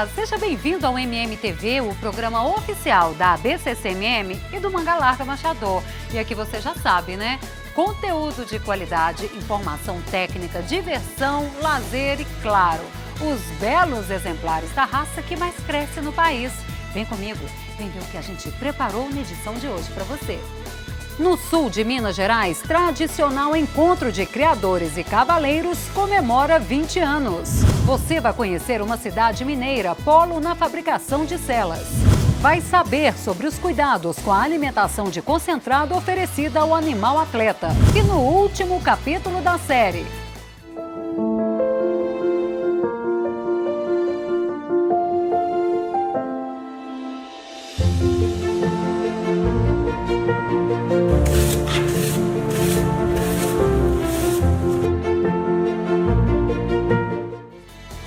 Olá, seja bem-vindo ao MMTV, o programa oficial da ABCCMM e do Manga Larga Machador. E aqui você já sabe, né? Conteúdo de qualidade, informação técnica, diversão, lazer e, claro, os belos exemplares da raça que mais cresce no país. Vem comigo, vem ver o que a gente preparou na edição de hoje para você. No sul de Minas Gerais, tradicional encontro de criadores e cavaleiros comemora 20 anos. Você vai conhecer uma cidade mineira, polo na fabricação de selas. Vai saber sobre os cuidados com a alimentação de concentrado oferecida ao animal atleta. E no último capítulo da série,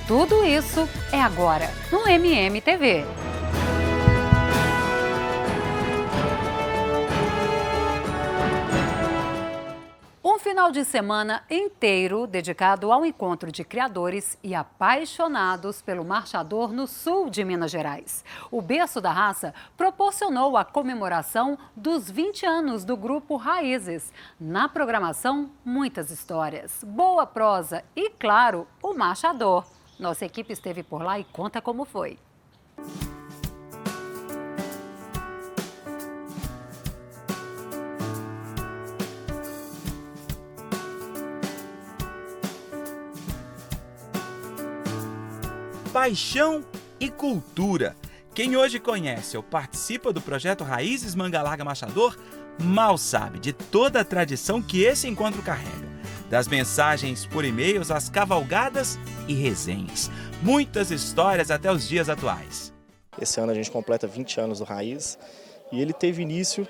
tudo isso é agora no MMTV. Um final de semana inteiro dedicado ao encontro de criadores e apaixonados pelo marchador no sul de Minas Gerais. O berço da raça proporcionou a comemoração dos 20 anos do grupo Raízes. Na programação, muitas histórias, boa prosa e, claro, o marchador. Nossa equipe esteve por lá e conta como foi. Paixão e cultura. Quem hoje conhece ou participa do projeto Raízes Manga Larga Machador mal sabe de toda a tradição que esse encontro carrega. Das mensagens por e-mails às cavalgadas e resenhas. Muitas histórias até os dias atuais. Esse ano a gente completa 20 anos do Raiz e ele teve início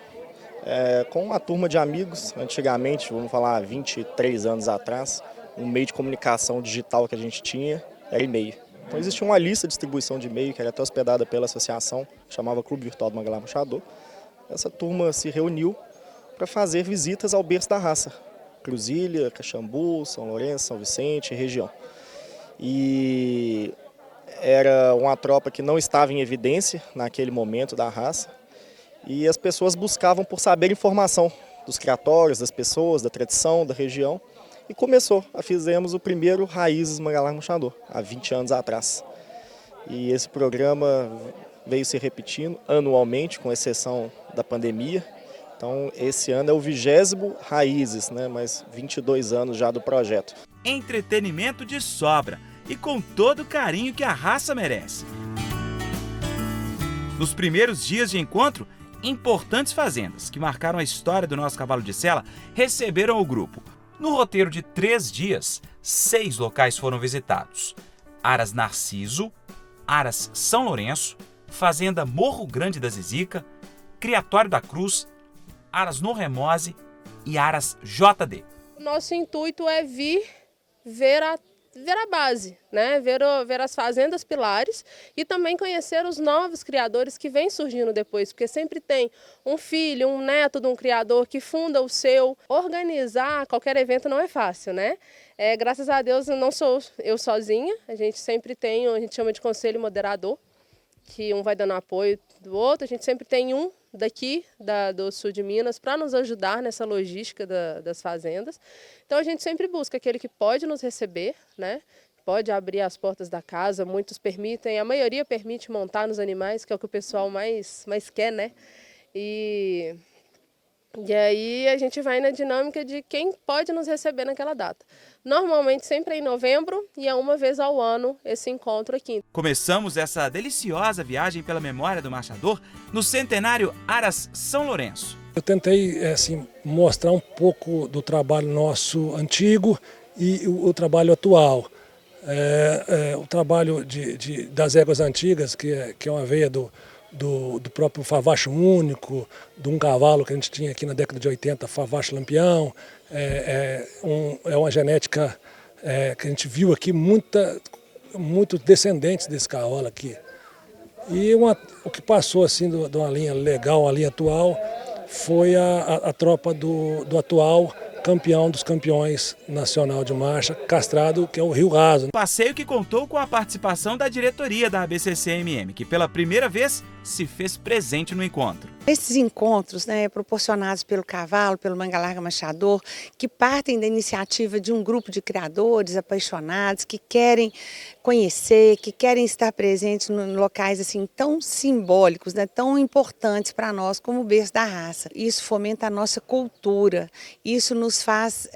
com uma turma de amigos. Antigamente, vamos falar 23 anos atrás, um meio de comunicação digital que a gente tinha era e-mail. Então existia uma lista de distribuição de e-mail que era até hospedada pela associação, chamava Clube Virtual do Manga Larga Machador. Essa turma se reuniu para fazer visitas ao berço da raça. Cruzília, Caxambu, São Lourenço, São Vicente, região. E era uma tropa que não estava em evidência naquele momento da raça. E as pessoas buscavam por saber informação dos criatórios, das pessoas, da tradição, da região. E fizemos o primeiro Raízes Manga Larga Machador, há 20 anos atrás. E esse programa veio se repetindo anualmente, com exceção da pandemia. Então, esse ano é o 20º Raízes, né? Mas 22 anos já do projeto. Entretenimento de sobra e com todo o carinho que a raça merece. Nos primeiros dias de encontro, importantes fazendas que marcaram a história do nosso cavalo de sela receberam o grupo. No roteiro de 3 dias, 6 locais foram visitados. Aras Narciso, Aras São Lourenço, Fazenda Morro Grande da Zizica, Criatório da Cruz, Aras No Remose e Aras JD. Nosso intuito é vir ver a base, né? Ver as fazendas pilares e também conhecer os novos criadores que vêm surgindo depois, porque sempre tem um filho, um neto de um criador que funda o seu. Organizar qualquer evento não é fácil, né? Graças a Deus não sou eu sozinha, a gente sempre tem, a gente chama de conselho moderador, que um vai dando apoio do outro, a gente sempre tem um daqui do sul de Minas para nos ajudar nessa logística das fazendas. Então a gente sempre busca aquele que pode nos receber, né? Pode abrir as portas da casa, muitos permitem, a maioria permite montar nos animais, que é o que o pessoal mais quer, né? E aí a gente vai na dinâmica de quem pode nos receber naquela data. Normalmente sempre é em novembro e é uma vez ao ano esse encontro aqui. Começamos essa deliciosa viagem pela memória do marchador no centenário Aras São Lourenço. Eu tentei mostrar um pouco do trabalho nosso antigo e o trabalho atual. O trabalho das éguas antigas, que é uma veia do próprio favacho único, de um cavalo que a gente tinha aqui na década de 80, favacho lampião. É uma genética que a gente viu aqui, muitos descendentes desse cavalo aqui. E o que passou assim de uma linha legal, uma linha atual, foi a tropa do atual campeão dos campeões nacional de marcha, castrado, que é o Rio Raso. Passeio que contou com a participação da diretoria da ABCCMM, que pela primeira vez se fez presente no encontro. Esses encontros, proporcionados pelo Cavalo, pelo Manga Larga Machador, que partem da iniciativa de um grupo de criadores apaixonados, que querem conhecer, que querem estar presentes em locais assim, tão simbólicos, tão importantes para nós como o berço da raça. Isso fomenta a nossa cultura, isso nos faz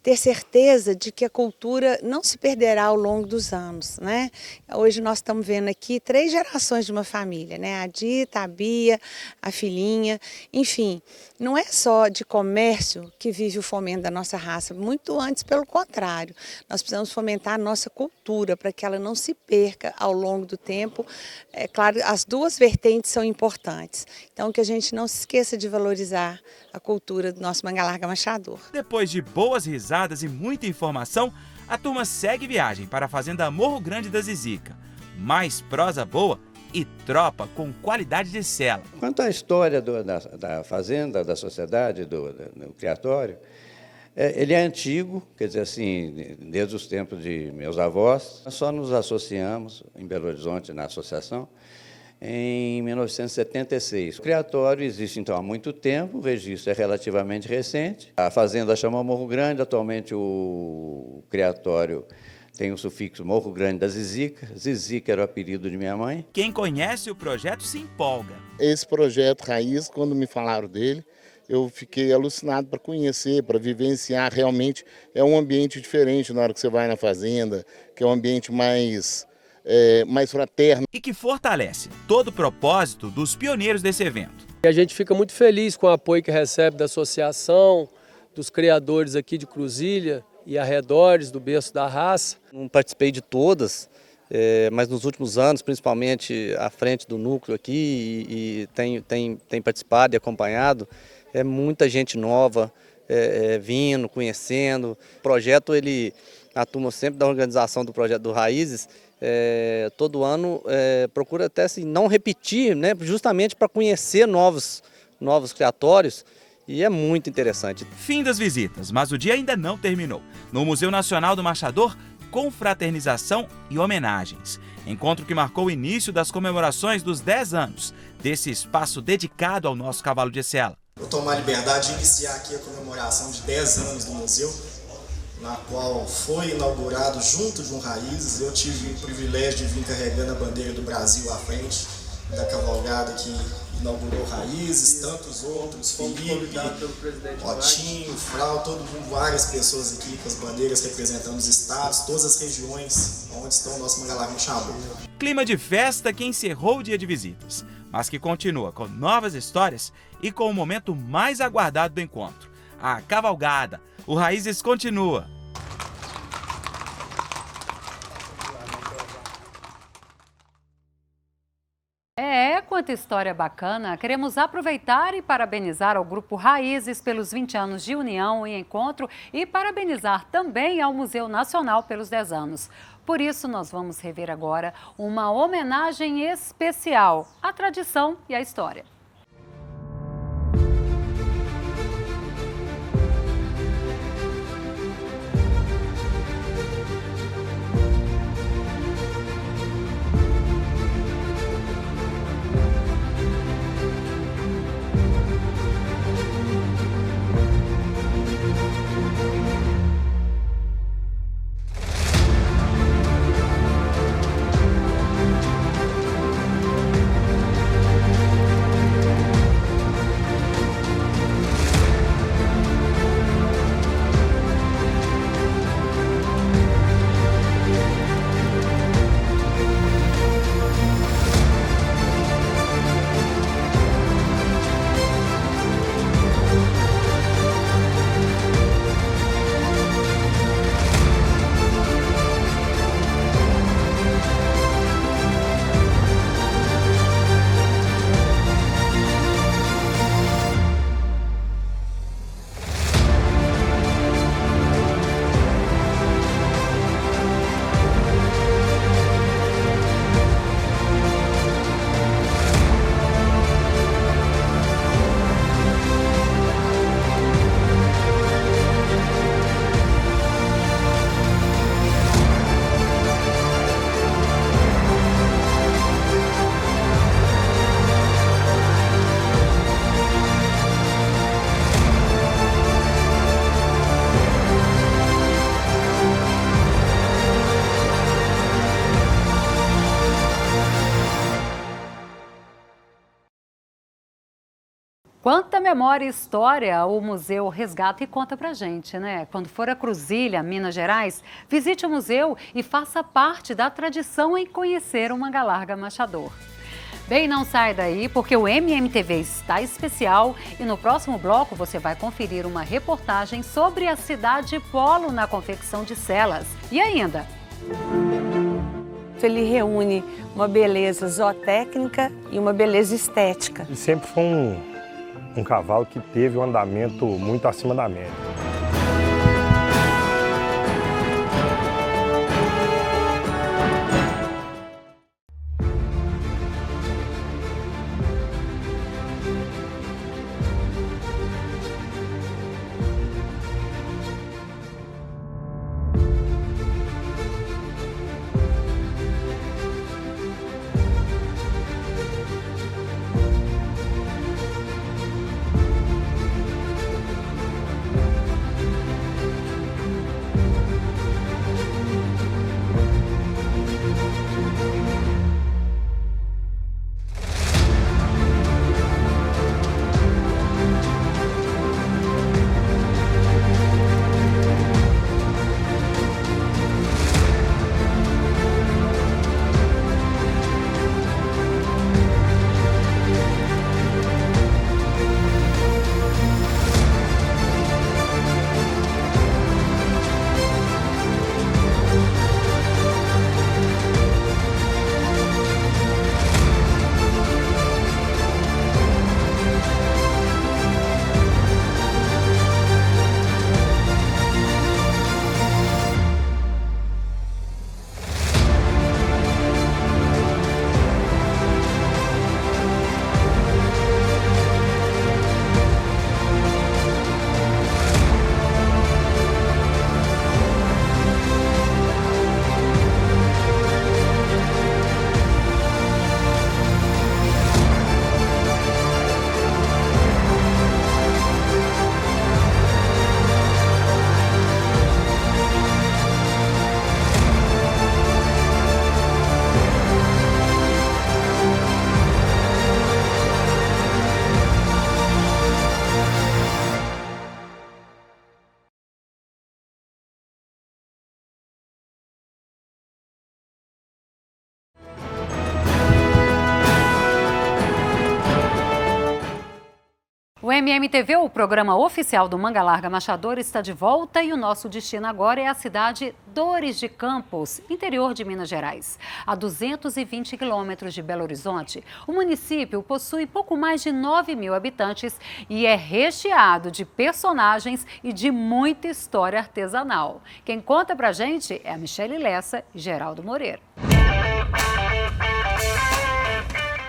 ter certeza de que a cultura não se perderá ao longo dos anos, né? Hoje nós estamos vendo aqui 3 gerações de uma família, né? A Dita, a Bia, a filhinha, enfim, não é só de comércio que vive o fomento da nossa raça, muito antes, pelo contrário. Nós precisamos fomentar a nossa cultura para que ela não se perca ao longo do tempo. É claro, as 2 vertentes são importantes, então que a gente não se esqueça de valorizar a cultura do nosso Manga Larga Machador. Depois de boas risadas e muita informação, a turma segue viagem para a Fazenda Morro Grande da Zizica. Mais prosa boa e tropa com qualidade de sela. Quanto à história da fazenda, da sociedade, do criatório, ele é antigo, quer dizer assim, desde os tempos de meus avós. Nós só nos associamos em Belo Horizonte, na associação, em 1976. O criatório existe, então, há muito tempo, o registro é relativamente recente. A fazenda chama Morro Grande, atualmente o criatório tem o sufixo Morro Grande da Zizica. Zizica era o apelido de minha mãe. Quem conhece o projeto se empolga. Esse projeto Raiz, quando me falaram dele, eu fiquei alucinado para conhecer, para vivenciar. Realmente é um ambiente diferente na hora que você vai na fazenda, que é um ambiente mais fraterno. E que fortalece todo o propósito dos pioneiros desse evento. A gente fica muito feliz com o apoio que recebe da associação, dos criadores aqui de Cruzília e arredores do berço da raça. Não participei de todas, mas nos últimos anos, principalmente à frente do núcleo aqui, e tem participado e acompanhado. É muita gente nova vindo, conhecendo. O projeto, a turma sempre da organização do projeto do Raízes, todo ano procura até assim, não repetir, né, justamente para conhecer novos criatórios, e é muito interessante. Fim das visitas, mas o dia ainda não terminou. No Museu Nacional do Machador, confraternização e homenagens. Encontro que marcou o início das comemorações dos 10 anos desse espaço dedicado ao nosso cavalo de sela. Vou tomar a liberdade de iniciar aqui a comemoração de 10 anos do museu, na qual foi inaugurado junto de um Raízes. Eu tive o privilégio de vir carregando a bandeira do Brasil à frente da cavalgada que inaugurou Raízes, tantos outros, Felipe, Otinho, Frau, todo mundo, várias pessoas aqui com as bandeiras representando os estados, todas as regiões onde estão o nosso Manga Larga Machador. Clima de festa que encerrou o dia de visitas, mas que continua com novas histórias e com o momento mais aguardado do encontro, a cavalgada. O Raízes continua. Quanta história bacana! Queremos aproveitar e parabenizar ao Grupo Raízes pelos 20 anos de união e encontro e parabenizar também ao Museu Nacional pelos 10 anos. Por isso, nós vamos rever agora uma homenagem especial à tradição e à história. Quanta memória e história o museu resgata e conta pra gente, né? Quando for a Cruzília, Minas Gerais, visite o museu e faça parte da tradição em conhecer o Manga Larga Machador. Bem, não sai daí porque o MMTV está especial e no próximo bloco você vai conferir uma reportagem sobre a cidade polo na confecção de celas. E ainda... Ele reúne uma beleza zootécnica e uma beleza estética. Ele sempre foi um cavalo que teve um andamento muito acima da média. O MMTV, o programa oficial do Manga Larga Machador, está de volta e o nosso destino agora é a cidade Dores de Campos, interior de Minas Gerais. A 220 quilômetros de Belo Horizonte, o município possui pouco mais de 9.000 habitantes e é recheado de personagens e de muita história artesanal. Quem conta pra gente é a Michele Lessa e Geraldo Moreira.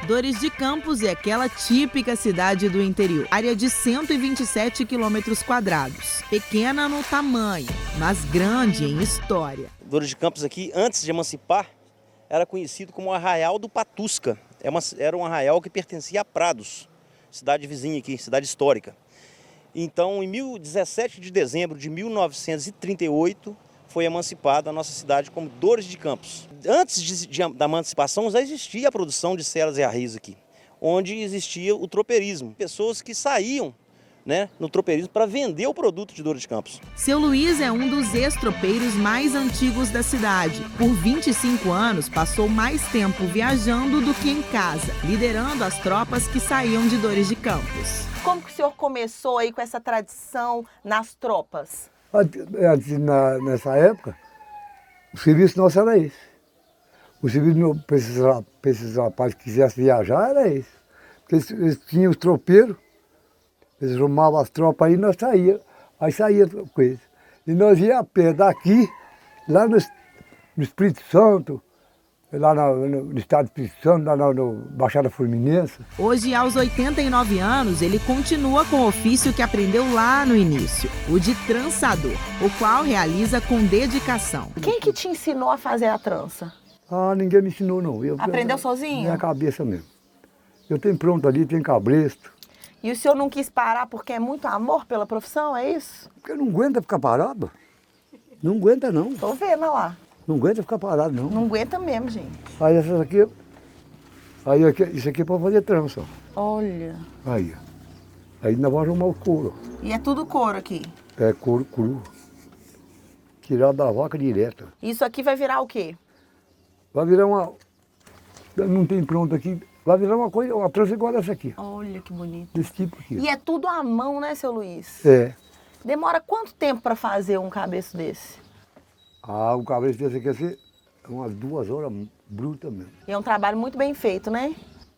Dores de Campos é aquela típica cidade do interior. Área de 127 quilômetros quadrados. Pequena no tamanho, mas grande em história. Dores de Campos aqui, antes de emancipar, era conhecido como Arraial do Patusca. Era um arraial que pertencia a Prados, cidade vizinha aqui, cidade histórica. Então, em 17 de dezembro de 1938, foi emancipada a nossa cidade como Dores de Campos. Antes da emancipação já existia a produção de celas e arreios aqui, onde existia o tropeirismo. Pessoas que saíam, no tropeirismo para vender o produto de Dores de Campos. Seu Luiz é um dos ex-tropeiros mais antigos da cidade. Por 25 anos, passou mais tempo viajando do que em casa, liderando as tropas que saíam de Dores de Campos. Como que o senhor começou aí com essa tradição nas tropas? Nessa época, o serviço nosso era esse. O serviço para esses rapazes que quisessem viajar era esse. Porque eles tinham os tropeiros, eles arrumavam as tropas aí e nós saíamos. Aí saía com eles. E nós íamos a pé daqui, lá no Espírito Santo, lá no estado do Espírito Santo, lá na Baixada Fluminense. Hoje, aos 89 anos, ele continua com o ofício que aprendeu lá no início, o de trançador, o qual realiza com dedicação. Quem que te ensinou a fazer a trança? Ninguém me ensinou, não. Aprendeu sozinho? Minha cabeça mesmo. Eu tenho pronto ali, tenho cabresto. E o senhor não quis parar porque é muito amor pela profissão, é isso? Porque não aguenta ficar parado. Não aguenta, não. Tô vendo lá. Não aguenta ficar parado, não. Não aguenta mesmo, gente. Aí essas aqui... Isso aqui é para fazer trança. Olha. Aí. Aí nós vamos arrumar o couro. E é tudo couro aqui? É couro cru. Tirar da vaca direta. Isso aqui vai virar o quê? Vai virar uma... Não tem pronto aqui. Vai virar uma coisa, uma trança igual essa aqui. Olha que bonito. Desse tipo aqui. E é tudo à mão, né, seu Luiz? É. Demora quanto tempo para fazer um cabeço desse? O cabeço desse aqui é umas 2 horas bruta mesmo. E é um trabalho muito bem feito, né?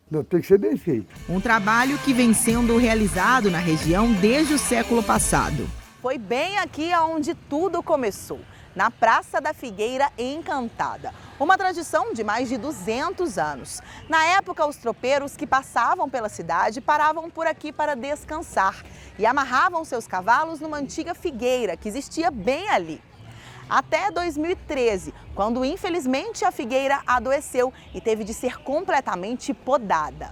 Não, tem que ser bem feito. Um trabalho que vem sendo realizado na região desde o século passado. Foi bem aqui onde tudo começou, na Praça da Figueira Encantada. Uma tradição de mais de 200 anos. Na época, os tropeiros que passavam pela cidade paravam por aqui para descansar e amarravam seus cavalos numa antiga figueira que existia bem ali. Até 2013, quando infelizmente a figueira adoeceu e teve de ser completamente podada.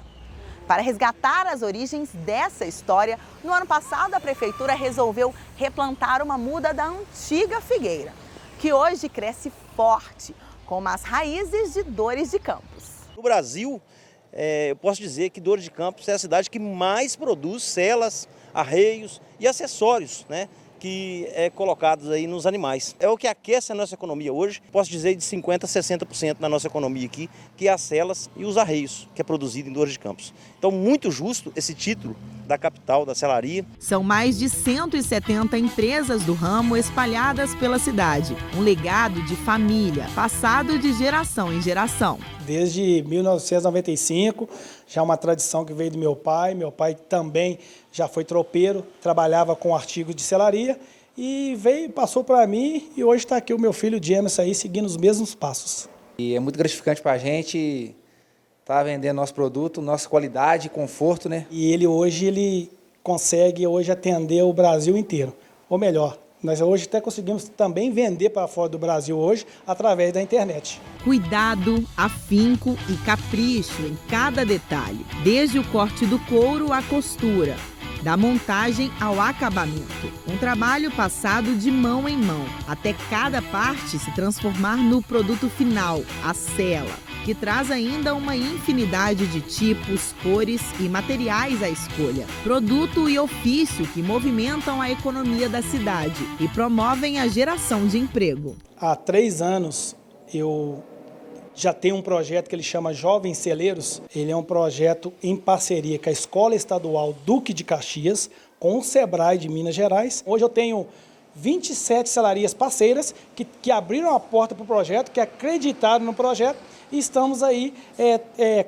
Para resgatar as origens dessa história, no ano passado a prefeitura resolveu replantar uma muda da antiga figueira, que hoje cresce forte, com as raízes de Dores de Campos. No Brasil, eu posso dizer que Dores de Campos é a cidade que mais produz selas, arreios e acessórios, né, que é colocados aí nos animais. É o que aquece a nossa economia hoje, posso dizer de 50% a 60% na nossa economia aqui, que é as selas e os arreios, que é produzido em Dores de Campos. Então, muito justo esse título da capital, da selaria. São mais de 170 empresas do ramo espalhadas pela cidade. Um legado de família, passado de geração em geração. Desde 1995, já uma tradição que veio do meu pai. Meu pai também já foi tropeiro, trabalhava com artigos de selaria e passou para mim e hoje está aqui o meu filho James aí seguindo os mesmos passos. E é muito gratificante para a gente estar vendendo nosso produto, nossa qualidade, conforto, né? E ele consegue atender o Brasil inteiro, ou melhor, nós hoje até conseguimos também vender para fora do Brasil hoje através da internet. Cuidado, afinco e capricho em cada detalhe, desde o corte do couro à costura, da montagem ao acabamento. Um trabalho passado de mão em mão, até cada parte se transformar no produto final, a sela, que traz ainda uma infinidade de tipos, cores e materiais à escolha. Produto e ofício que movimentam a economia da cidade e promovem a geração de emprego. Há 3 anos eu já tenho um projeto que ele chama Jovens Celeiros. Ele é um projeto em parceria com a Escola Estadual Duque de Caxias, com o Sebrae de Minas Gerais. Hoje eu tenho 27 selarias parceiras que abriram a porta para o projeto, que acreditaram no projeto e estamos aí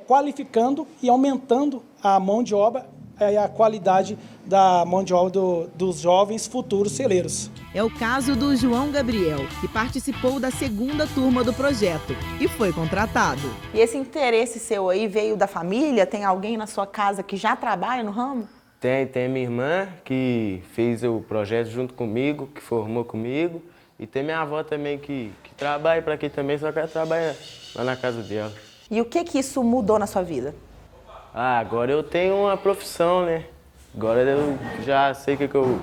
qualificando e aumentando a mão de obra e a qualidade da mão de obra dos jovens futuros celeiros. É o caso do João Gabriel, que participou da 2ª turma do projeto e foi contratado. E esse interesse seu aí veio da família? Tem alguém na sua casa que já trabalha no ramo? Tem minha irmã que fez o projeto junto comigo, que formou comigo. E tem minha avó também que trabalha para aqui também, só que ela trabalha lá na casa dela. E o que isso mudou na sua vida? Agora eu tenho uma profissão, né? Agora eu já sei o que eu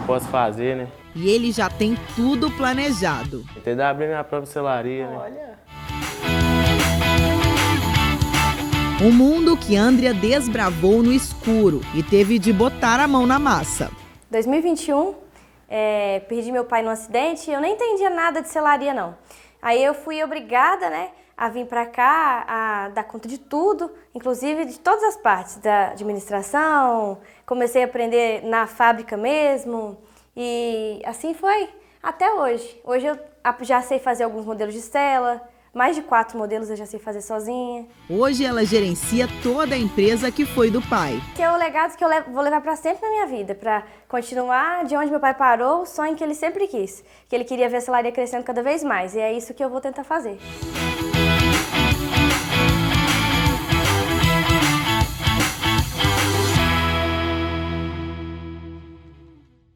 posso fazer, né? E ele já tem tudo planejado. Tentei abrir minha própria selaria, né? Olha! Um mundo que Andrea desbravou no escuro e teve de botar a mão na massa. 2021, perdi meu pai num acidente e eu nem entendia nada de selaria, não. Aí eu fui obrigada, né, a vir para cá, a dar conta de tudo, inclusive de todas as partes da administração. Comecei a aprender na fábrica mesmo e assim foi até hoje. Hoje eu já sei fazer alguns modelos de sela, mais de 4 modelos eu já sei fazer sozinha. Hoje ela gerencia toda a empresa que foi do pai. Esse é o legado que eu vou levar para sempre na minha vida, para continuar de onde meu pai parou, o sonho que ele sempre quis, que ele queria ver a selaria crescendo cada vez mais, e é isso que eu vou tentar fazer.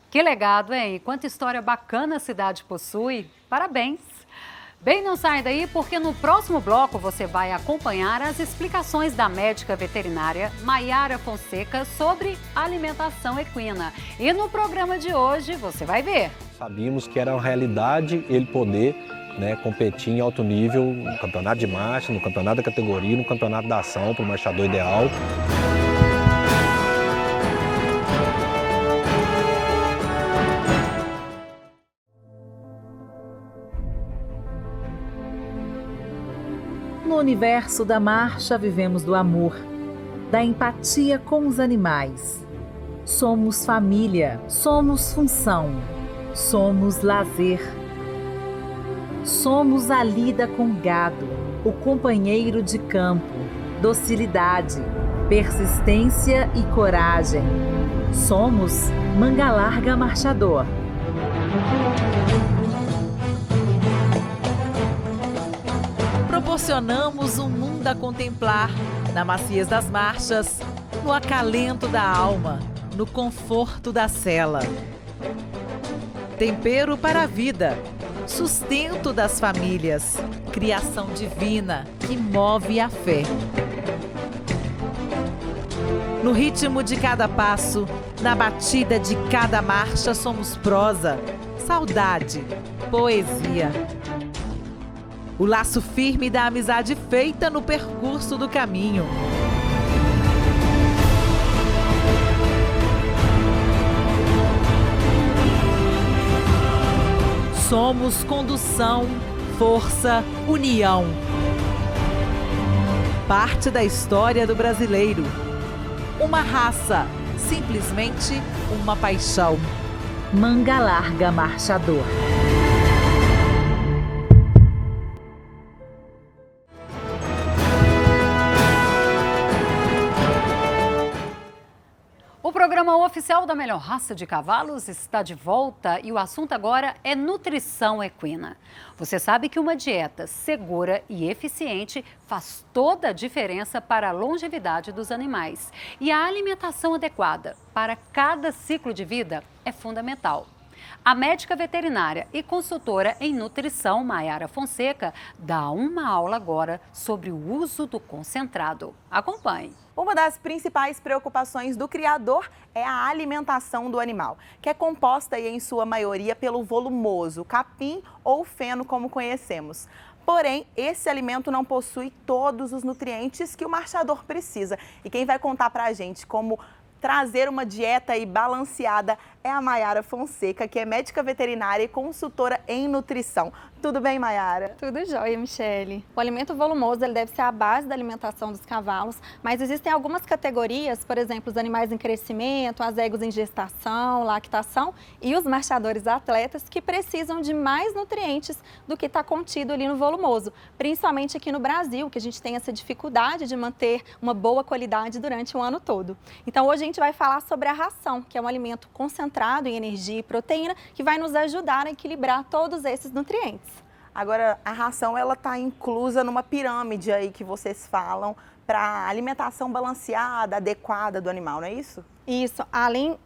Que legado, hein? Quanta história bacana a cidade possui. Parabéns! Bem, não sai daí porque no próximo bloco você vai acompanhar as explicações da médica veterinária Maiara Fonseca sobre alimentação equina. E no programa de hoje você vai ver. Sabíamos que era uma realidade ele poder competir em alto nível no campeonato de marcha, no campeonato da categoria, no campeonato da ação para o marchador ideal. No universo da marcha vivemos do amor, da empatia com os animais. Somos família, somos função, somos lazer. Somos a lida com gado, o companheiro de campo, docilidade, persistência e coragem. Somos Manga Larga Marchador. Proporcionamos um mundo a contemplar, na maciez das marchas, no acalento da alma, no conforto da cela. Tempero para a vida, sustento das famílias, criação divina que move a fé. No ritmo de cada passo, na batida de cada marcha, somos prosa, saudade, poesia. O laço firme da amizade feita no percurso do caminho. Somos condução, força, união. Parte da história do brasileiro. Uma raça, simplesmente uma paixão. Manga Larga Marchador. O programa oficial da melhor raça de cavalos está de volta e o assunto agora é nutrição equina. Você sabe que uma dieta segura e eficiente faz toda a diferença para a longevidade dos animais. E a alimentação adequada para cada ciclo de vida é fundamental. A médica veterinária e consultora em nutrição, Maiara Fonseca, dá uma aula agora sobre o uso do concentrado. Acompanhe. Uma das principais preocupações do criador é a alimentação do animal, que é composta em sua maioria pelo volumoso, capim ou feno, como conhecemos. Porém, esse alimento não possui todos os nutrientes que o marchador precisa. E quem vai contar pra gente como trazer uma dieta balanceada é a Maiara Fonseca, que é médica veterinária e consultora em nutrição. Tudo bem, Maiara? Tudo jóia, Michele. O alimento volumoso ele deve ser a base da alimentação dos cavalos, mas existem algumas categorias, por exemplo, os animais em crescimento, as éguas em gestação, lactação e os marchadores atletas que precisam de mais nutrientes do que está contido ali no volumoso, principalmente aqui no Brasil, que a gente tem essa dificuldade de manter uma boa qualidade durante o ano todo. Então, hoje a gente vai falar sobre a ração, que é um alimento concentrado em energia e proteína, que vai nos ajudar a equilibrar todos esses nutrientes. Agora, a ração ela está inclusa numa pirâmide aí que vocês falam para alimentação balanceada, adequada do animal, não é isso? Isso, além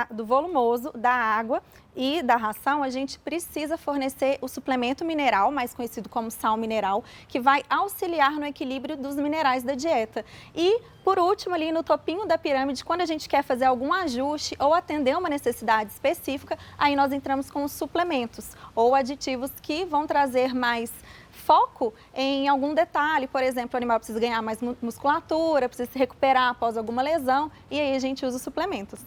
do volumoso, da água e da ração, a gente precisa fornecer o suplemento mineral, mais conhecido como sal mineral, que vai auxiliar no equilíbrio dos minerais da dieta. E, por último, ali no topinho da pirâmide, quando a gente quer fazer algum ajuste ou atender uma necessidade específica, aí nós entramos com os suplementos ou aditivos que vão trazer mais foco em algum detalhe. Por exemplo, o animal precisa ganhar mais musculatura, precisa se recuperar após alguma lesão, e aí a gente usa os suplementos.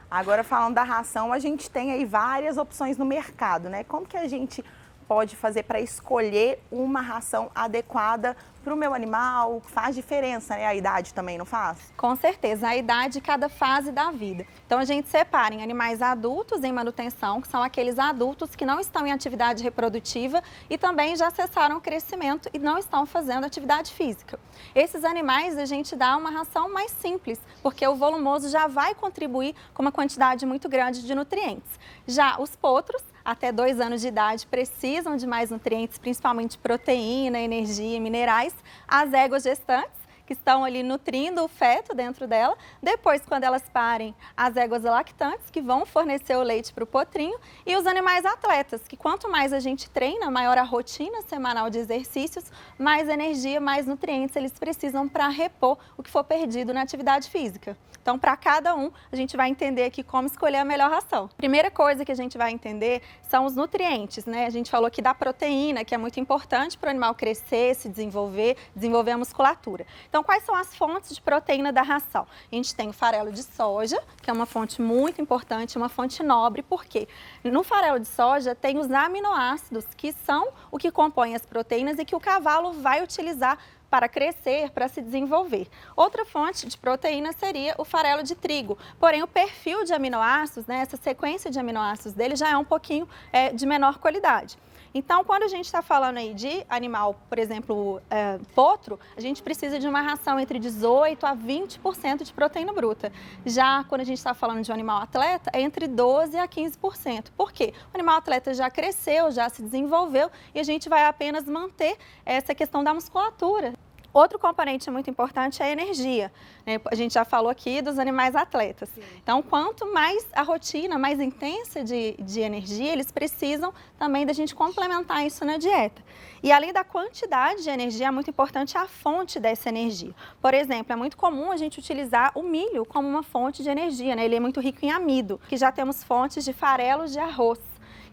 Agora, falando da ração, a gente tem aí várias opções no mercado, né? Como que a gente pode fazer para escolher uma ração adequada para o meu animal? Faz diferença, né? A idade também, não faz? Com certeza, a idade, cada fase da vida. Então, a gente separa em animais adultos em manutenção, que são aqueles adultos que não estão em atividade reprodutiva e também já cessaram o crescimento e não estão fazendo atividade física. Esses animais, a gente dá uma ração mais simples, porque o volumoso já vai contribuir com uma quantidade muito grande de nutrientes. Já os potros, até 2 anos de idade, precisam de mais nutrientes, principalmente proteína, energia e minerais. As éguas gestantes, que estão ali nutrindo o feto dentro dela. Depois, quando elas parem, as éguas lactantes, que vão fornecer o leite para o potrinho. E os animais atletas, que quanto mais a gente treina, maior a rotina semanal de exercícios, mais energia, mais nutrientes eles precisam para repor o que for perdido na atividade física. Então, para cada um, a gente vai entender aqui como escolher a melhor ração. Primeira coisa que a gente vai entender são os nutrientes, né? A gente falou aqui da proteína, que é muito importante para o animal crescer, se desenvolver a musculatura. Então, quais são as fontes de proteína da ração? A gente tem o farelo de soja, que é uma fonte muito importante, uma fonte nobre, porque no farelo de soja tem os aminoácidos, que são o que compõe as proteínas e que o cavalo vai utilizar para crescer, para se desenvolver. Outra fonte de proteína seria o farelo de trigo, porém o perfil de aminoácidos, né, essa sequência de aminoácidos dele já é um pouquinho de menor qualidade. Então, quando a gente está falando aí de animal, por exemplo, potro, a gente precisa de uma ração entre 18% a 20% de proteína bruta. Já quando a gente está falando de um animal atleta, é entre 12% a 15%. Por quê? O animal atleta já cresceu, já se desenvolveu e a gente vai apenas manter essa questão da musculatura. Outro componente muito importante é a energia, né? A gente já falou aqui dos animais atletas. Sim. Então, quanto mais a rotina, mais intensa de energia, eles precisam também da gente complementar isso na dieta. E além da quantidade de energia, é muito importante a fonte dessa energia. Por exemplo, é muito comum a gente utilizar o milho como uma fonte de energia, né? Ele é muito rico em amido, que já temos fontes de farelos de arroz,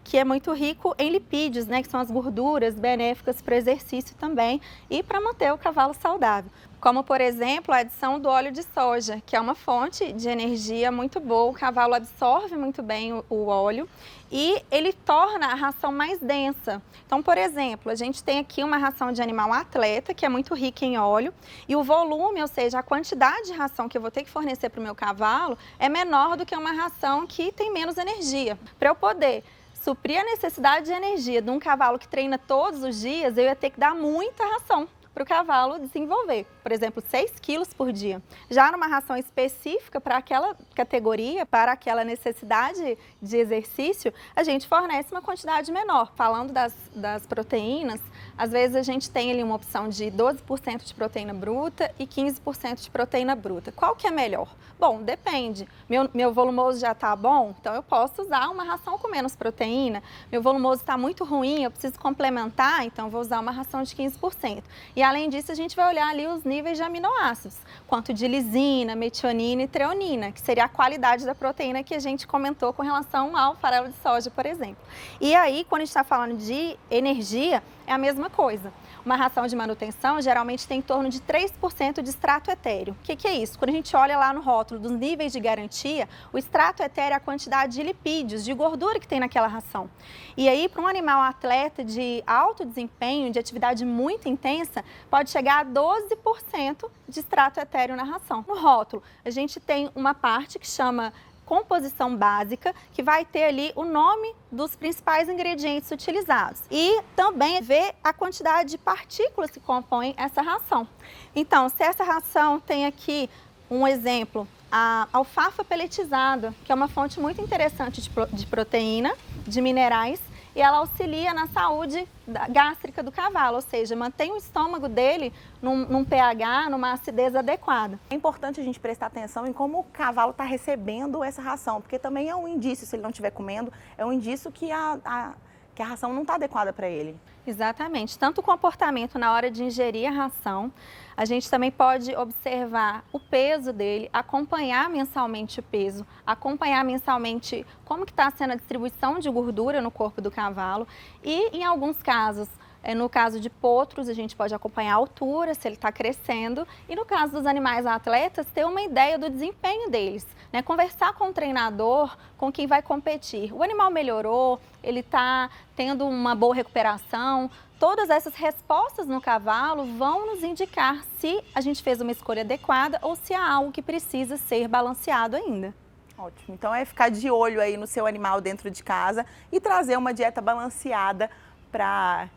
que é muito rico em lipídios, né, que são as gorduras benéficas para o exercício também e para manter o cavalo saudável. Como, por exemplo, a adição do óleo de soja, que é uma fonte de energia muito boa. O cavalo absorve muito bem o óleo e ele torna a ração mais densa. Então, por exemplo, a gente tem aqui uma ração de animal atleta, que é muito rica em óleo, e o volume, ou seja, a quantidade de ração que eu vou ter que fornecer para o meu cavalo é menor do que uma ração que tem menos energia. Para eu poder suprir a necessidade de energia de um cavalo que treina todos os dias, eu ia ter que dar muita ração para o cavalo desenvolver. Por exemplo, 6 quilos por dia. Já numa ração específica para aquela categoria, para aquela necessidade de exercício, a gente fornece uma quantidade menor. Falando das proteínas, às vezes a gente tem ali uma opção de 12% de proteína bruta e 15% de proteína bruta. Qual que é melhor? Bom, depende. Meu volumoso já está bom, então eu posso usar uma ração com menos proteína. Meu volumoso está muito ruim, eu preciso complementar, então vou usar uma ração de 15%. E além disso, a gente vai olhar ali os níveis de aminoácidos, quanto de lisina, metionina e treonina, que seria a qualidade da proteína que a gente comentou com relação ao farelo de soja, por exemplo. E aí, quando a gente está falando de energia, é a mesma coisa. Uma ração de manutenção geralmente tem em torno de 3% de extrato etéreo. O que é isso? Quando a gente olha lá no rótulo dos níveis de garantia, o extrato etéreo é a quantidade de lipídios, de gordura que tem naquela ração. E aí, para um animal atleta de alto desempenho, de atividade muito intensa, pode chegar a 12% de extrato etéreo na ração. No rótulo, a gente tem uma parte que chama composição básica, que vai ter ali o nome dos principais ingredientes utilizados e também ver a quantidade de partículas que compõem essa ração. Então, se essa ração tem aqui um exemplo, a alfafa peletizada, que é uma fonte muito interessante de proteína, de minerais, e ela auxilia na saúde gástrica do cavalo, ou seja, mantém o estômago dele num pH, numa acidez adequada. É importante a gente prestar atenção em como o cavalo está recebendo essa ração, porque também é um indício, se ele não estiver comendo, é um indício que a ração não está adequada para ele. Exatamente. Tanto o comportamento na hora de ingerir a ração, a gente também pode observar o peso dele, acompanhar mensalmente o peso, acompanhar mensalmente como que está sendo a distribuição de gordura no corpo do cavalo e, em alguns casos, no caso de potros, a gente pode acompanhar a altura, se ele está crescendo. E no caso dos animais atletas, ter uma ideia do desempenho deles, né? Conversar com o treinador, com quem vai competir. O animal melhorou, ele está tendo uma boa recuperação. Todas essas respostas no cavalo vão nos indicar se a gente fez uma escolha adequada ou se há algo que precisa ser balanceado ainda. Ótimo. Então é ficar de olho aí no seu animal dentro de casa e trazer uma dieta balanceada para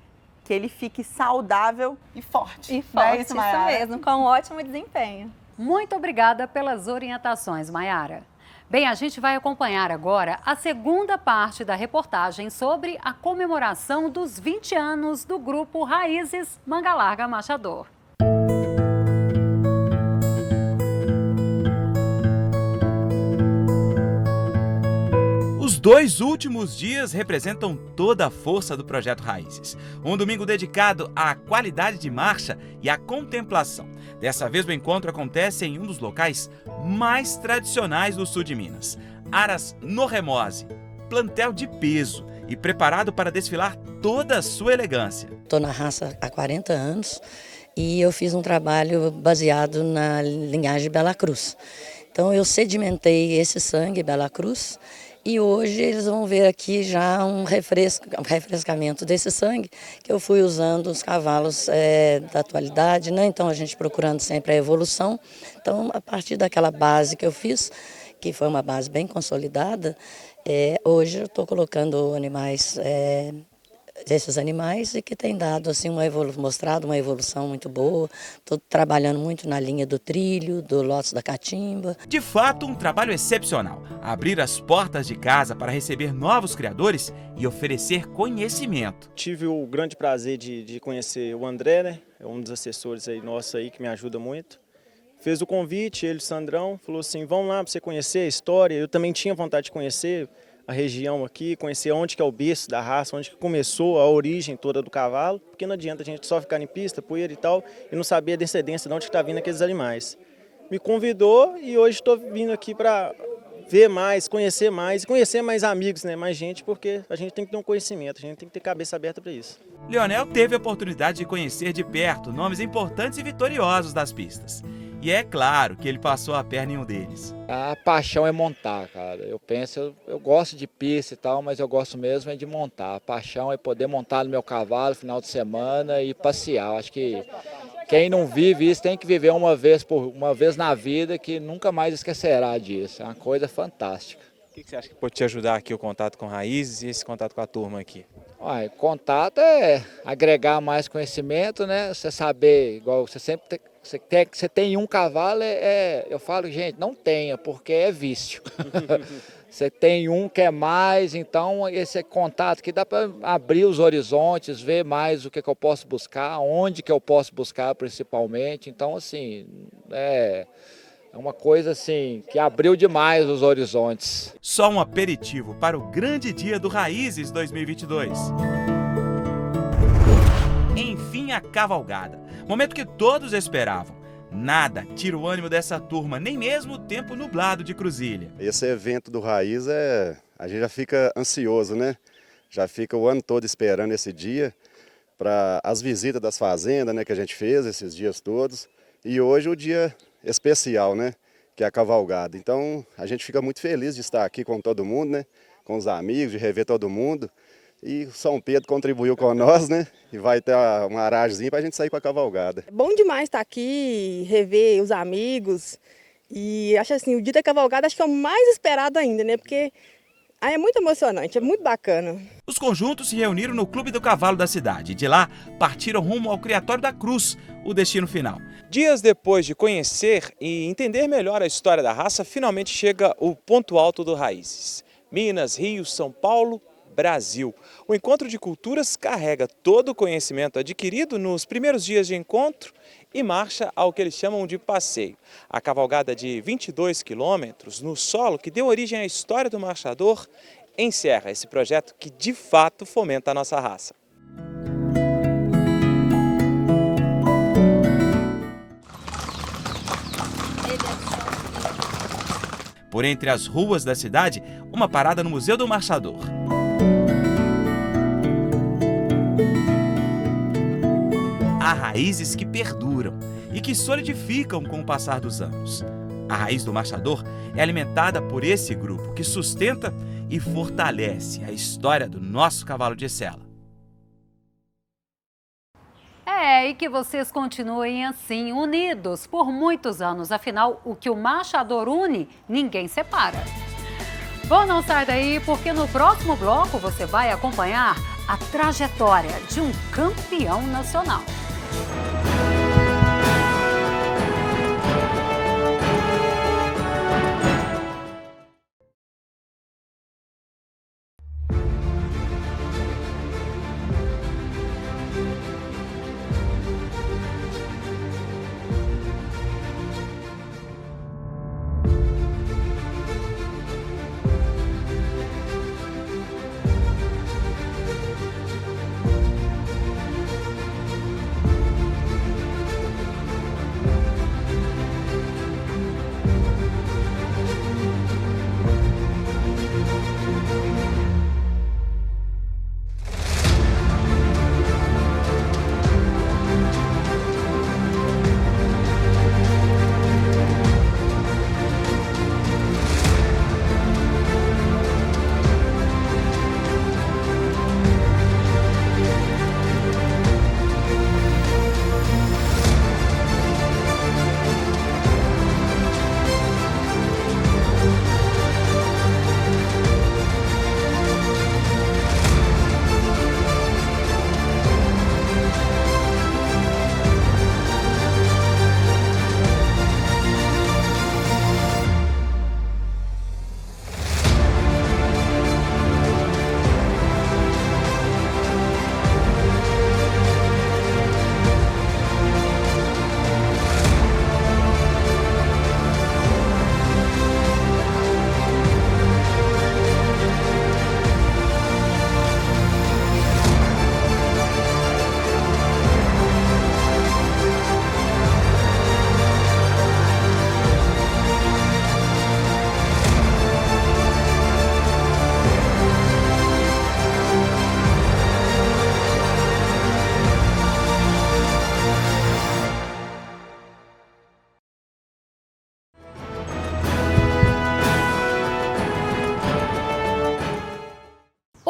que ele fique saudável e forte. E forte, isso mesmo, com um ótimo desempenho. Muito obrigada pelas orientações, Maiara. Bem, a gente vai acompanhar agora a segunda parte da reportagem sobre a comemoração dos 20 anos do Grupo Raízes Manga Larga Machador. Os 2 últimos dias representam toda a força do Projeto Raízes. Um domingo dedicado à qualidade de marcha e à contemplação. Dessa vez o encontro acontece em um dos locais mais tradicionais do sul de Minas, Aras no Remose, plantel de peso e preparado para desfilar toda a sua elegância. Estou na raça há 40 anos e eu fiz um trabalho baseado na linhagem Bela Cruz. Então eu sedimentei esse sangue Bela Cruz E hoje eles vão ver aqui já um refrescamento desse sangue, que eu fui usando os cavalos da atualidade, né? Então a gente procurando sempre a evolução. Então a partir daquela base que eu fiz, que foi uma base bem consolidada, hoje eu estou colocando animais desses animais e que tem dado assim mostrado uma evolução muito boa. Estou trabalhando muito na linha do trilho, do Lotus da Catimba. De fato, um trabalho excepcional. Abrir as portas de casa para receber novos criadores e oferecer conhecimento. Tive o grande prazer de conhecer o André, né? É um dos assessores aí nosso aí que me ajuda muito. Fez o convite, ele, o Sandrão, falou assim, vamos lá para você conhecer a história. Eu também tinha vontade de conhecer a região aqui, conhecer onde que é o berço da raça, onde que começou a origem toda do cavalo, porque não adianta a gente só ficar em pista, poeira e tal, e não saber a descendência de onde está vindo aqueles animais. Me convidou e hoje estou vindo aqui para ver mais, conhecer mais amigos, né, mais gente, porque a gente tem que ter um conhecimento, a gente tem que ter cabeça aberta para isso. Leonel teve a oportunidade de conhecer de perto nomes importantes e vitoriosos das pistas. E é claro que ele passou a perna em um deles. A paixão é montar, cara. Eu gosto de pista e tal, mas eu gosto mesmo é de montar. A paixão é poder montar no meu cavalo no final de semana e passear. Eu acho que quem não vive isso tem que viver uma vez na vida, que nunca mais esquecerá disso. É uma coisa fantástica. O que você acha que pode te ajudar aqui o contato com Raízes e esse contato com a turma aqui? Olha, contato é agregar mais conhecimento, né? Você saber, igual você sempre tem. Você tem um cavalo, eu falo, gente, não tenha, porque é vício. Você tem um que é mais, então esse contato que dá para abrir os horizontes, ver mais o que eu posso buscar, onde que eu posso buscar principalmente. Então, assim, é uma coisa assim que abriu demais os horizontes. Só um aperitivo para o grande dia do Raízes 2022. Enfim, a cavalgada. Momento que todos esperavam. Nada tira o ânimo dessa turma, nem mesmo o tempo nublado de Cruzília. Esse evento do Raiz a gente já fica ansioso, né? Já fica o ano todo esperando esse dia para as visitas das fazendas, né, que a gente fez esses dias todos. E hoje o dia especial, né, que é a cavalgada. Então a gente fica muito feliz de estar aqui com todo mundo, né, com os amigos, de rever todo mundo. E o São Pedro contribuiu com nós, né? E vai ter uma aragemzinha para a gente sair com a cavalgada. É bom demais estar aqui, rever os amigos. E acho assim, o dia da cavalgada acho que é o mais esperado ainda, né? Porque é muito emocionante, é muito bacana. Os conjuntos se reuniram no Clube do Cavalo da cidade. De lá, partiram rumo ao Criatório da Cruz, o destino final. Dias depois de conhecer e entender melhor a história da raça, finalmente chega o ponto alto do Raízes. Minas, Rio, São Paulo, Brasil. O Encontro de Culturas carrega todo o conhecimento adquirido nos primeiros dias de encontro e marcha ao que eles chamam de passeio. A cavalgada de 22 quilômetros no solo, que deu origem à história do marchador, encerra esse projeto que de fato fomenta a nossa raça. Por entre as ruas da cidade, uma parada no Museu do Marchador. Há raízes que perduram e que solidificam com o passar dos anos. A raiz do marchador é alimentada por esse grupo que sustenta e fortalece a história do nosso cavalo de sela. E que vocês continuem assim, unidos por muitos anos. Afinal, o que o marchador une, ninguém separa. Bom, não sai daí, porque no próximo bloco você vai acompanhar a trajetória de um campeão nacional.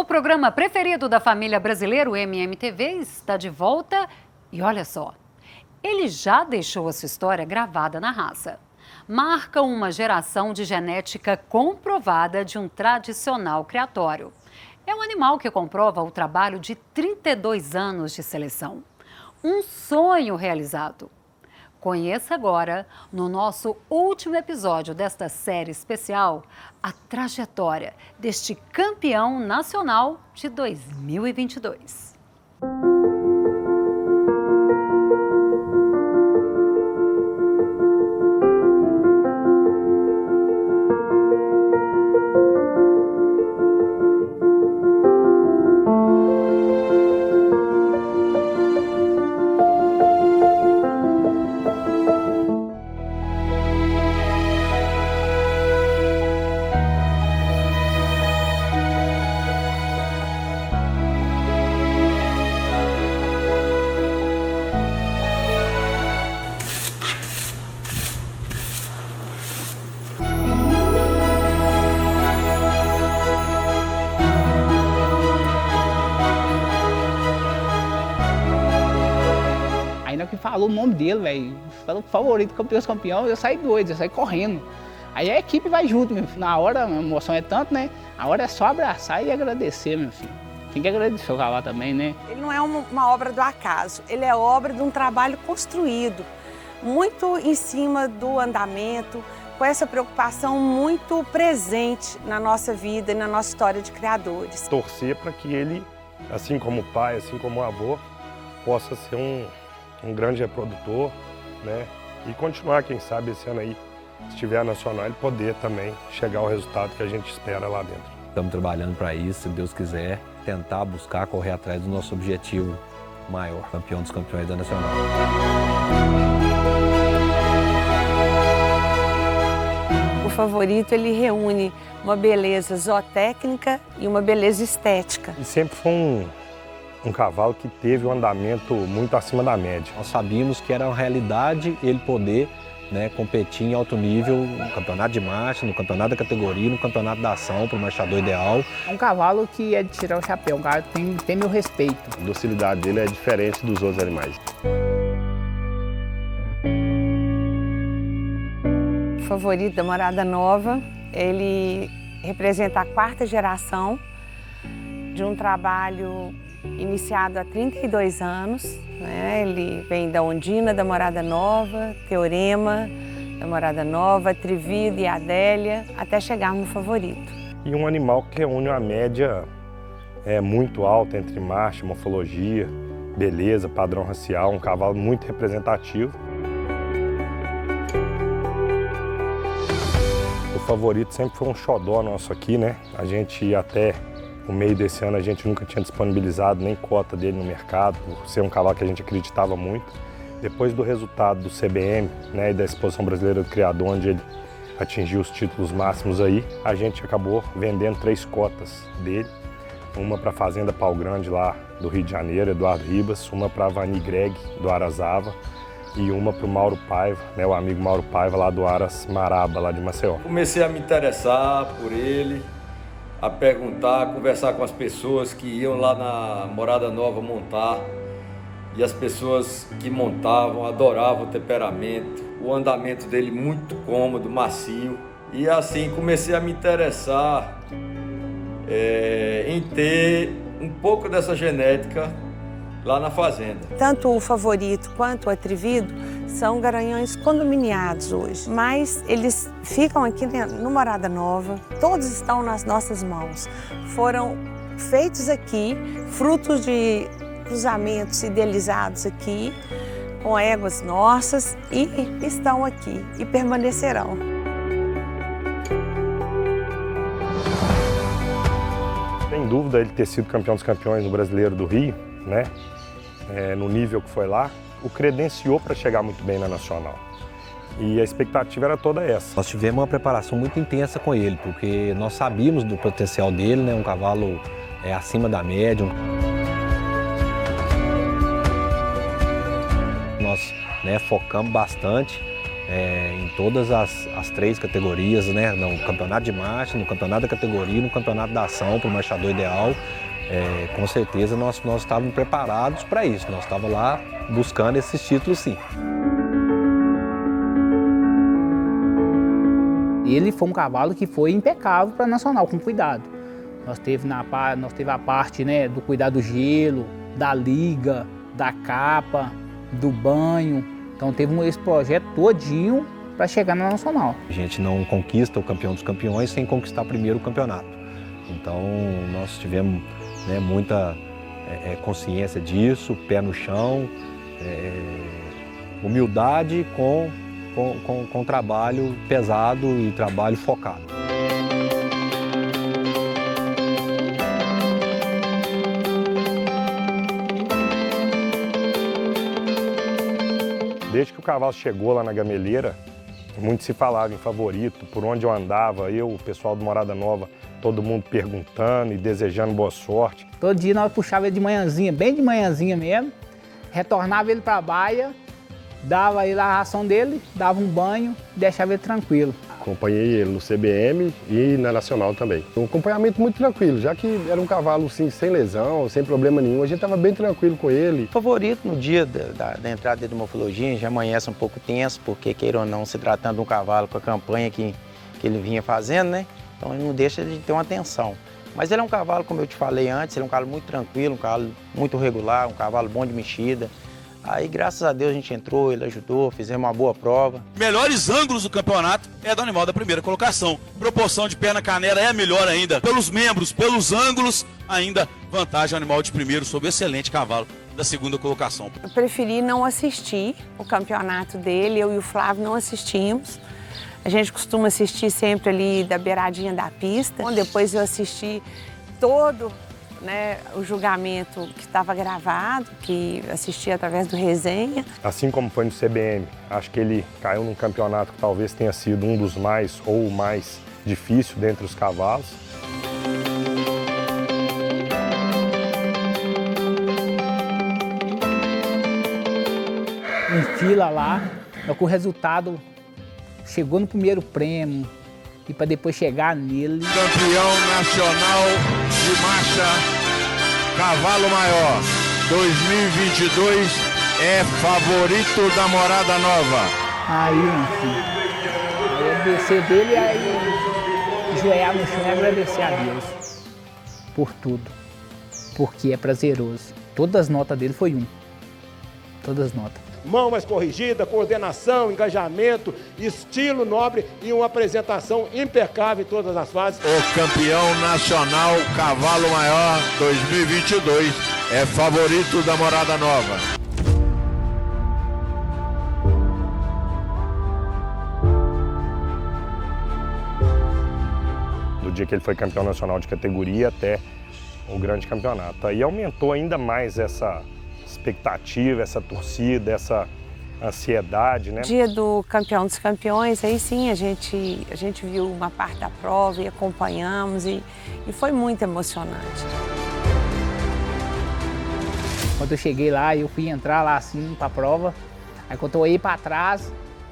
programa preferido da família brasileira, o MMTV, está de volta e olha só, ele já deixou a sua história gravada na raça. Marca uma geração de genética comprovada de um tradicional criatório. É um animal que comprova o trabalho de 32 anos de seleção. Um sonho realizado. Conheça agora, no nosso último episódio desta série especial, a trajetória deste campeão nacional de 2022. Que falou o nome dele, velho, falou favorito, campeão, eu saí doido, eu saí correndo. Aí a equipe vai junto, meu filho. Na hora, a emoção é tanto, né? A hora é só abraçar e agradecer, meu filho. Tem que agradecer o cavalo também, né? Ele não é uma obra do acaso, ele é obra de um trabalho construído, muito em cima do andamento, com essa preocupação muito presente na nossa vida e na nossa história de criadores. Torcer para que ele, assim como o pai, assim como o avô, possa ser um grande reprodutor, né? E continuar, quem sabe, esse ano aí, se estiver nacional, ele poder também chegar ao resultado que a gente espera lá dentro. Estamos trabalhando para isso, se Deus quiser, tentar buscar, correr atrás do nosso objetivo maior, campeão dos campeões da Nacional. O favorito, ele reúne uma beleza zootécnica e uma beleza estética. E sempre foi um cavalo que teve um andamento muito acima da média. Nós sabíamos que era uma realidade ele poder, né, competir em alto nível no campeonato de marcha, no campeonato da categoria, no campeonato da ação, para o marchador ideal. É um cavalo que é de tirar o chapéu, um cara que tem meu respeito. A docilidade dele é diferente dos outros animais. O favorito da Morada Nova, ele representa a 4ª geração de um trabalho iniciado há 32 anos, né? Ele vem da Ondina, da Morada Nova, Teorema, da Morada Nova, Trivida e Adélia, até chegar no favorito. E um animal que reúne uma média muito alta entre marcha, morfologia, beleza, padrão racial, um cavalo muito representativo. O favorito sempre foi um xodó nosso aqui, né? A gente até no meio desse ano a gente nunca tinha disponibilizado nem cota dele no mercado, por ser um cavalo que a gente acreditava muito. Depois do resultado do CBM, né, e da Exposição Brasileira do Criador, onde ele atingiu os títulos máximos aí, a gente acabou vendendo 3 cotas dele. Uma para a Fazenda Pau Grande, lá do Rio de Janeiro, Eduardo Ribas, uma para a Vani Greg, do Arasava, e uma para o Mauro Paiva, né, o amigo Mauro Paiva, lá do Aras Maraba, lá de Maceió. Comecei a me interessar por ele, a perguntar, a conversar com as pessoas que iam lá na Morada Nova montar. E as pessoas que montavam adoravam o temperamento, o andamento dele muito cômodo, macio. E assim comecei a me interessar em ter um pouco dessa genética lá na fazenda. Tanto o favorito quanto o atrevido são garanhões condominiados hoje, mas eles ficam aqui no Morada Nova, todos estão nas nossas mãos. Foram feitos aqui, frutos de cruzamentos idealizados aqui, com éguas nossas, e estão aqui e permanecerão. Sem dúvida ele ter sido campeão dos campeões no Brasileiro do Rio, né? No nível que foi lá, o credenciou para chegar muito bem na Nacional. E a expectativa era toda essa. Nós tivemos uma preparação muito intensa com ele, porque nós sabíamos do potencial dele, né? Um cavalo acima da média. Nós focamos bastante em todas as 3 categorias, né? No campeonato de marcha, no campeonato da categoria, no campeonato da ação para o marchador ideal. Com certeza nós estávamos preparados para isso, nós estávamos lá buscando esses títulos sim. Ele foi um cavalo que foi impecável para Nacional, com cuidado. Nós teve a parte, né, do cuidado do gelo, da liga, da capa, do banho. Então teve esse projeto todinho para chegar na Nacional. A gente não conquista o campeão dos campeões sem conquistar primeiro o campeonato. Então nós tivemos, né, muita consciência disso, pé no chão, humildade com trabalho pesado e trabalho focado. Desde que o cavalo chegou lá na gameleira, muito se falava em favorito, por onde eu andava, eu, o pessoal do Morada Nova, todo mundo perguntando e desejando boa sorte. Todo dia nós puxava ele de manhãzinha, bem de manhãzinha mesmo, retornava ele para a baia, dava ele a ração dele, dava um banho e deixava ele tranquilo. Acompanhei ele no CBM e na Nacional também. Um acompanhamento muito tranquilo, já que era um cavalo assim, sem lesão, sem problema nenhum, a gente estava bem tranquilo com ele. Favorito no dia da entrada da morfologia, já amanhece um pouco tenso, porque queira ou não, se tratando de um cavalo com a campanha que ele vinha fazendo, né? Então ele não deixa de ter uma atenção. Mas ele é um cavalo, como eu te falei antes, ele é um cavalo muito tranquilo, um cavalo muito regular, um cavalo bom de mexida. Aí, graças a Deus, a gente entrou, ele ajudou, fizemos uma boa prova. Melhores ângulos do campeonato é do animal da primeira colocação. Proporção de perna canela é melhor ainda. Pelos membros, pelos ângulos, ainda vantagem ao animal de primeiro sobre o excelente cavalo da segunda colocação. Eu preferi não assistir o campeonato dele, eu e o Flávio não assistimos. A gente costuma assistir sempre ali da beiradinha da pista. Depois eu assisti todo, né, o julgamento que estava gravado, que assisti através do resenha. Assim como foi no CBM, acho que ele caiu num campeonato que talvez tenha sido um dos mais ou o mais difícil dentre os cavalos. Em fila lá, com o resultado chegou no primeiro prêmio e para depois chegar nele. Campeão nacional de marcha, cavalo maior, 2022 é favorito da Morada Nova. Aí, enfim, aí descer dele e aí joelhar no chão e agradecer a Deus por tudo, porque é prazeroso. Todas as notas dele foi 1, todas as notas. Mão mais corrigida, coordenação, engajamento, estilo nobre e uma apresentação impecável em todas as fases. O campeão nacional cavalo maior 2022 é favorito da Morada Nova. Do dia que ele foi campeão nacional de categoria até o grande campeonato. Aí aumentou ainda mais essa expectativa, essa torcida, essa ansiedade, né? Dia do campeão dos campeões, aí sim a gente viu uma parte da prova e acompanhamos e foi muito emocionante. Quando eu cheguei lá, eu fui entrar lá assim para a prova, aí quando eu olhei para trás,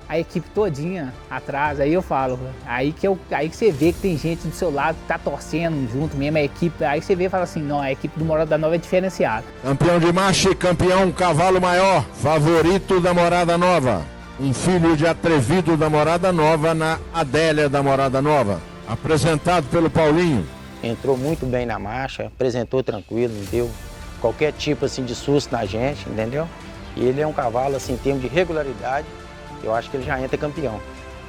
a equipe todinha atrás, aí eu falo, aí que você vê que tem gente do seu lado que tá torcendo junto mesmo, a equipe, aí você vê e fala assim, não, a equipe do Morada Nova é diferenciada. Campeão de marcha e campeão cavalo maior, favorito da Morada Nova. Um filho de atrevido da Morada Nova na Adélia da Morada Nova. Apresentado pelo Paulinho. Entrou muito bem na marcha, apresentou tranquilo, não deu qualquer tipo assim de susto na gente, entendeu? E ele é um cavalo assim, em termos de regularidade, eu acho que ele já entra campeão.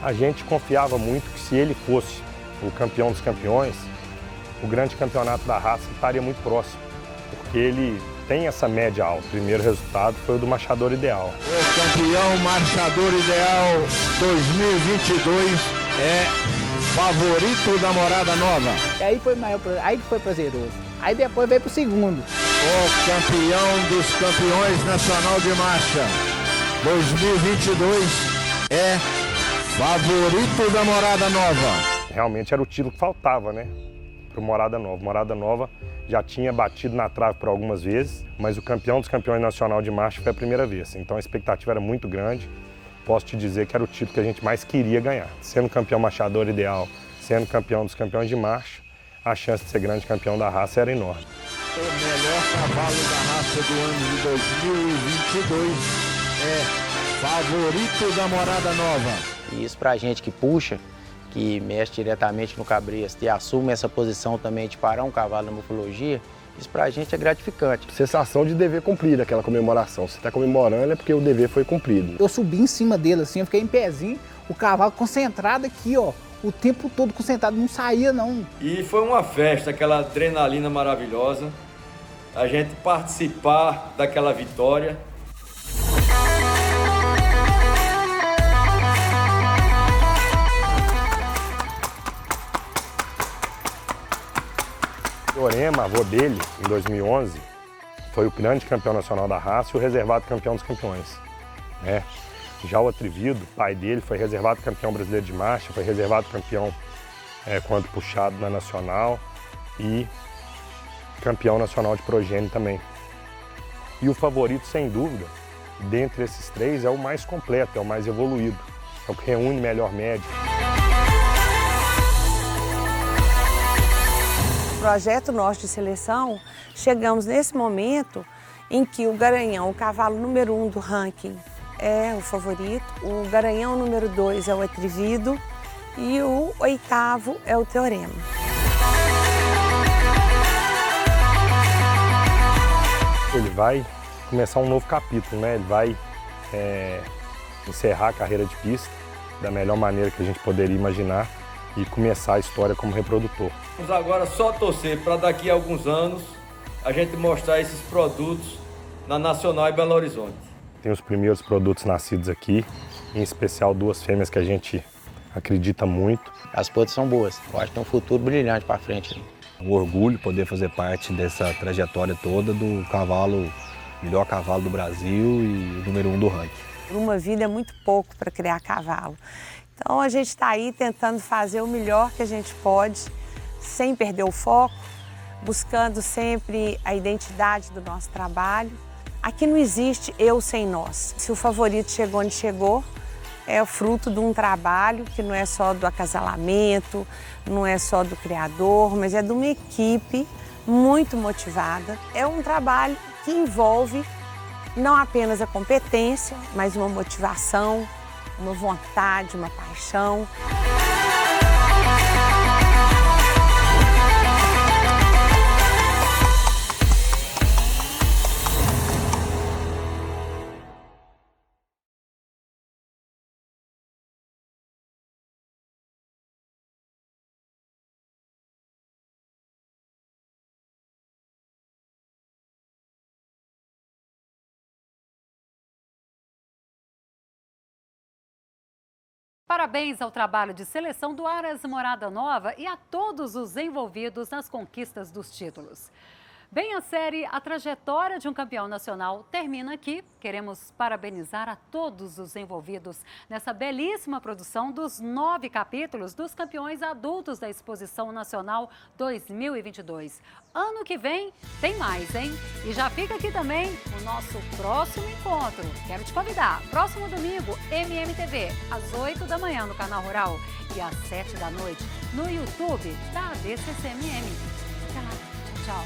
A gente confiava muito que se ele fosse o campeão dos campeões, o grande campeonato da raça estaria muito próximo, porque ele tem essa média alta. O primeiro resultado foi o do Marchador Ideal. O campeão Marchador Ideal 2022 é favorito da Morada Nova. E aí foi prazeroso. Aí depois veio pro segundo. O campeão dos campeões nacional de marcha 2022 é favorito da Morada Nova. Realmente era o título que faltava, né? Pro Morada Nova. Morada Nova já tinha batido na trave por algumas vezes, mas o campeão dos campeões nacional de marcha foi a primeira vez. Então a expectativa era muito grande posso te dizer que era o título que a gente mais queria ganhar. Sendo campeão machador ideal, sendo campeão dos campeões de marcha, a chance de ser grande campeão da raça era enorme. O melhor cavalo da raça do ano de 2022 é Favorito da Morada Nova. E isso pra gente que puxa, que mexe diretamente no cabresto e assume essa posição também de parar um cavalo na morfologia, isso pra gente é gratificante. Sensação de dever cumprido, aquela comemoração. Você tá comemorando é porque o dever foi cumprido. Eu subi em cima dele assim, eu fiquei em pezinho, o cavalo concentrado aqui, ó, o tempo todo concentrado, não saía não. E foi uma festa, aquela adrenalina maravilhosa, a gente participar daquela vitória. Teorema, avô dele, em 2011, foi o grande campeão nacional da raça e o reservado campeão dos campeões. Né? Já o Atrevido, pai dele, foi reservado campeão brasileiro de marcha, foi reservado campeão quanto puxado na nacional e campeão nacional de progênio também. E o favorito, sem dúvida, dentre esses três, é o mais completo, é o mais evoluído, é o que reúne melhor média. Projeto nosso de seleção, chegamos nesse momento em que o Garanhão, o cavalo número 1 do ranking, é o favorito, o Garanhão número 2 é o Atrevido e o 8º é o Teorema. Ele vai começar um novo capítulo, né? Ele vai encerrar a carreira de pista da melhor maneira que a gente poderia imaginar e começar a história como reprodutor. Vamos agora só torcer para daqui a alguns anos a gente mostrar esses produtos na Nacional e Belo Horizonte. Tem os primeiros produtos nascidos aqui, em especial 2 fêmeas que a gente acredita muito. As podas são boas, eu acho que tem um futuro brilhante para frente. Um orgulho poder fazer parte dessa trajetória toda do cavalo, melhor cavalo do Brasil e o número 1 do ranking. Uma vida é muito pouco para criar cavalo. Então a gente está aí tentando fazer o melhor que a gente pode, sem perder o foco, buscando sempre a identidade do nosso trabalho. Aqui não existe eu sem nós. Se o favorito chegou onde chegou, é o fruto de um trabalho que não é só do acasalamento, não é só do criador, mas é de uma equipe muito motivada. É um trabalho que envolve não apenas a competência, mas uma motivação, uma vontade, uma paixão. Parabéns ao trabalho de seleção do Aras Morada Nova e a todos os envolvidos nas conquistas dos títulos. Bem, a série A Trajetória de um Campeão Nacional termina aqui. Queremos parabenizar a todos os envolvidos nessa belíssima produção dos 9 capítulos dos campeões adultos da Exposição Nacional 2022. Ano que vem tem mais, hein? E já fica aqui também o nosso próximo encontro. Quero te convidar. Próximo domingo, MMTV, às 8 da manhã no Canal Rural e às 7 da noite no YouTube da BCCMM. Tchau, tchau.